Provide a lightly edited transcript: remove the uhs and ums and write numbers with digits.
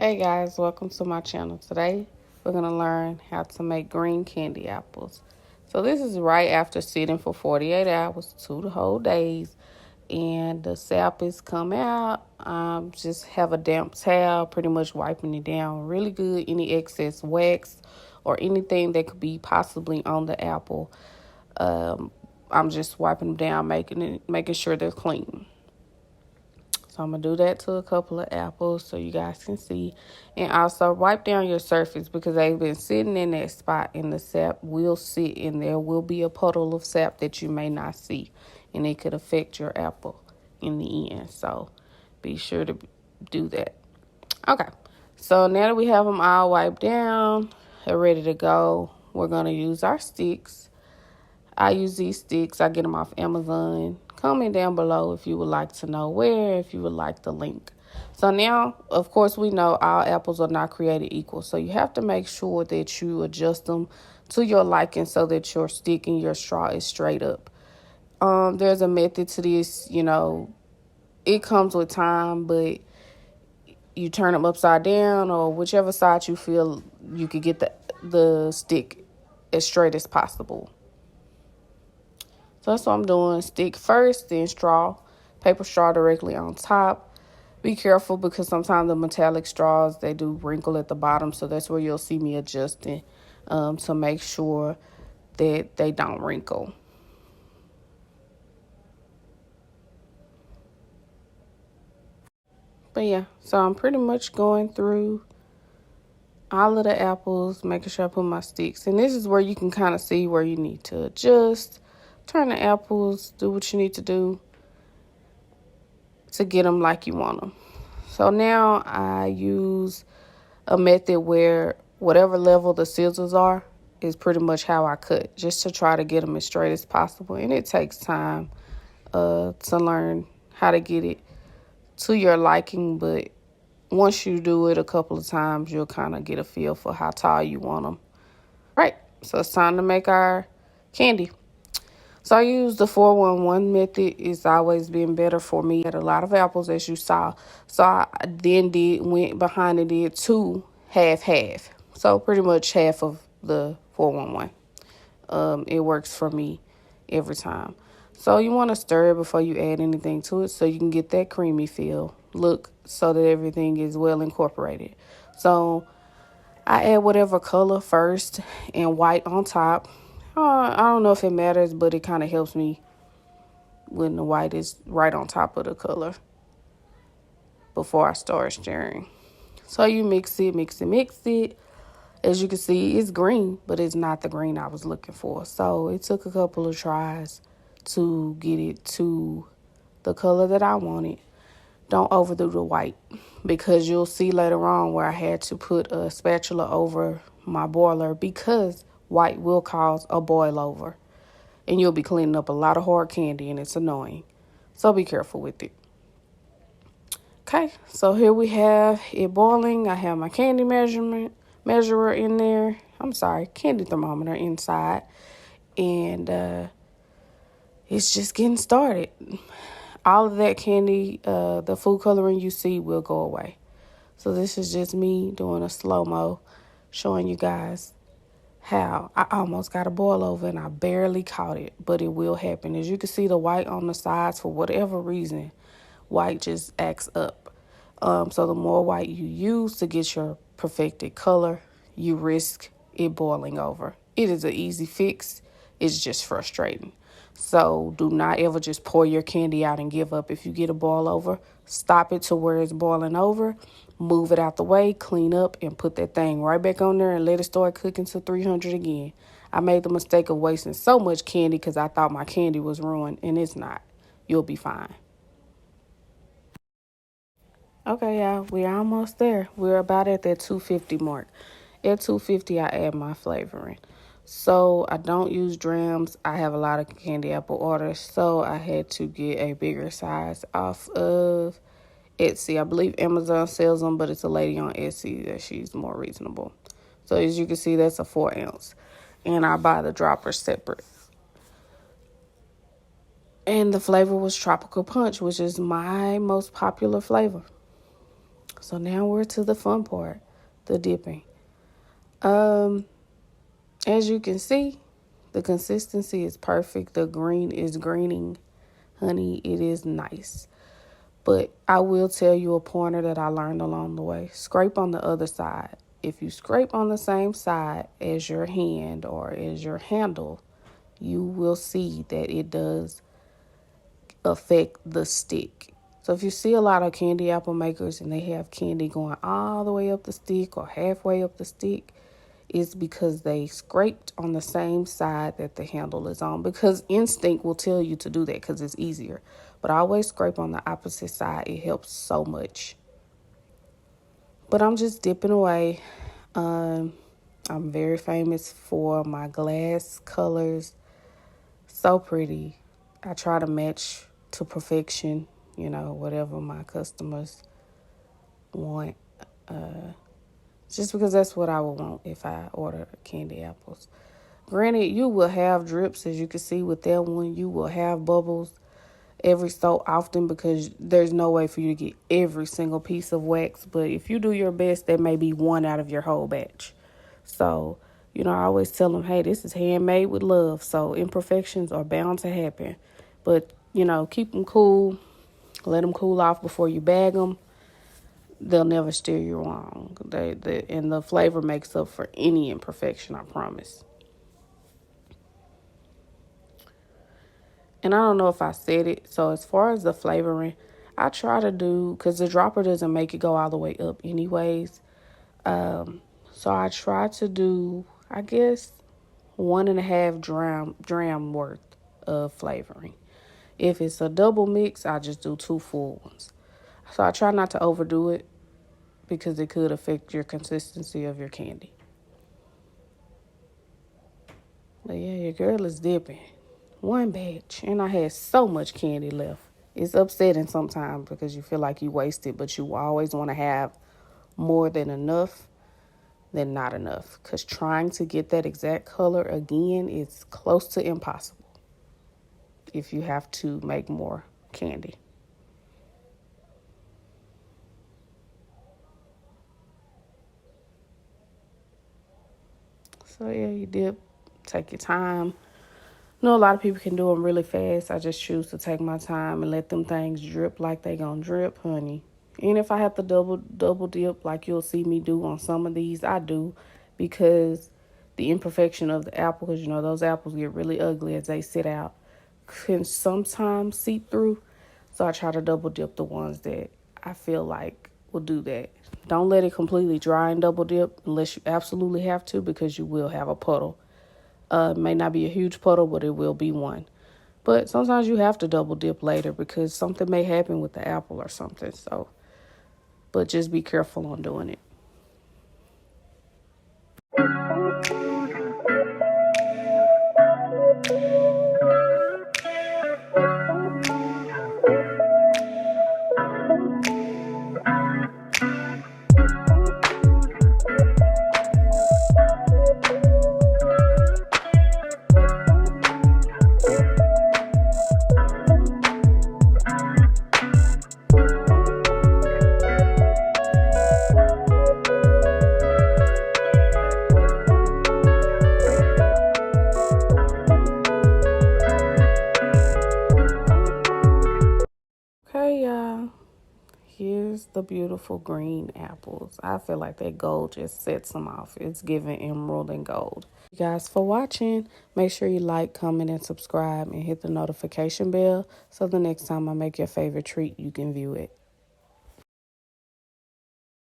Hey guys, welcome to my channel. Today we're going to learn how to make green candy apples. So this is right after sitting for 48 hours, 2 whole days, and the sap is come out. Just have a damp towel, pretty much wiping it down really good. Any excess wax or anything that could be possibly on the apple, I'm just wiping them down, making sure they're clean. So I'm going to do that to a couple of apples so you guys can see. And also wipe down your surface because they've been sitting in that spot and the sap will sit in there. Will be a puddle of sap that you may not see. And it could affect your apple in the end. So be sure to do that. Okay. So now that we have them all wiped down, they're ready to go, we're going to use our sticks. I use these sticks. I get them off Amazon. Comment down below if you would like to know where, if you would like the link. So now, of course, we know all apples are not created equal. So you have to make sure that you adjust them to your liking so that your stick and your straw is straight up. There's a method to this, it comes with time, but you turn them upside down or whichever side you feel you could get the stick as straight as possible. So that's what I'm doing. Stick first, then straw. Paper straw directly on top. Be careful because sometimes the metallic straws, they do wrinkle at the bottom. So that's where you'll see me adjusting to make sure that they don't wrinkle. But yeah, so I'm pretty much going through all of the apples, making sure I put my sticks. And this is where you can kind of see where you need to adjust. Turn the apples, do what you need to do to get them like you want them. So now I use a method where whatever level the scissors are is pretty much how I cut, just to try to get them as straight as possible. And it takes time to learn how to get it to your liking, but once you do it a couple of times, you'll kind of get a feel for how tall you want them. Right, so it's time to make our candy. So I use the 4-1-1 method. It's always been better for me. I had a lot of apples, as you saw. So I then went behind and did 2 half. So pretty much half of the 4-1-1. It works for me every time. So you want to stir it before you add anything to it so you can get that creamy feel. Look so that everything is well incorporated. So I add whatever color first and white on top. I don't know if it matters, but it kind of helps me when the white is right on top of the color before I start stirring. So you mix it. As you can see, it's green, but it's not the green I was looking for. So it took a couple of tries to get it to the color that I wanted. Don't overdo the white because you'll see later on where I had to put a spatula over my boiler because white will cause a boil over. And you'll be cleaning up a lot of hard candy and it's annoying. So be careful with it. Okay, so here we have it boiling. I have my candy measurer in there. Candy thermometer inside. And it's just getting started. All of that candy, the food coloring you see will go away. So this is just me doing a slow-mo, showing you guys how I almost got a boil over and I barely caught it, but it will happen. As you can see, the white on the sides, for whatever reason, white just acts up. So the more white you use to get your perfected color, you risk it boiling over. It is an easy fix. It's just frustrating. So do not ever just pour your candy out and give up. If you get a boil over, stop it to where it's boiling over, move it out the way, clean up, and put that thing right back on there and let it start cooking to 300 again. I made the mistake of wasting so much candy because I thought my candy was ruined, and it's not. You'll be fine. Okay, y'all, we're almost there. We're about at that 250 mark. At 250, I add my flavoring. So I don't use drams. I have a lot of candy apple orders, so I had to get a bigger size off of Etsy. I believe Amazon sells them, but it's a lady on Etsy that she's more reasonable. So as you can see, that's a 4 ounce. And I buy the droppers separate. And the flavor was Tropical Punch, which is my most popular flavor. So now we're to the fun part, the dipping. As you can see, the consistency is perfect. The green is greening. Honey, it is nice. But I will tell you a pointer that I learned along the way. Scrape on the other side. If you scrape on the same side as your hand or as your handle, you will see that it does affect the stick. So if you see a lot of candy apple makers and they have candy going all the way up the stick or halfway up the stick, it's because they scraped on the same side that the handle is on, because instinct will tell you to do that because it's easier. But I always scrape on the opposite side. It helps so much. But I'm just dipping away. I'm very famous for my glass colors. So pretty. I try to match to perfection, whatever my customers want. Just because that's what I would want if I order candy apples. Granted, you will have drips, as you can see with that one. You will have bubbles every so often because there's no way for you to get every single piece of wax. But if you do your best, there may be one out of your whole batch. So, I always tell them, hey, this is handmade with love. So imperfections are bound to happen. But, keep them cool. Let them cool off before you bag them. They'll never steer you wrong. And the flavor makes up for any imperfection, I promise. And I don't know if I said it. So as far as the flavoring, I try to do, because the dropper doesn't make it go all the way up anyways. So I try to do, I guess, 1.5 dram worth of flavoring. If it's a double mix, I just do 2 full ones. So I try not to overdo it because it could affect your consistency of your candy. But yeah, your girl is dipping. One batch, and I had so much candy left. It's upsetting sometimes because you feel like you wasted, but you always want to have more than enough than not enough. Because trying to get that exact color again is close to impossible if you have to make more candy. So yeah, you dip, take your time. I know a lot of people can do them really fast. I just choose to take my time and let them things drip like they gonna drip, honey. And if I have to double dip like you'll see me do on some of these, I do, because the imperfection of the apple, because those apples get really ugly as they sit out, can sometimes seep through. So I try to double dip the ones that I feel like will do that. Don't let it completely dry and double dip unless you absolutely have to, because you will have a puddle. It may not be a huge puddle, but it will be one. But sometimes you have to double dip later because something may happen with the apple or something. So, but just be careful on doing it. Okay, y'all. Here's the beautiful green apples. I feel like that gold just sets them off. It's giving emerald and gold. You guys for watching. Make sure you like, comment, and subscribe, and hit the notification bell so the next time I make your favorite treat, you can view it.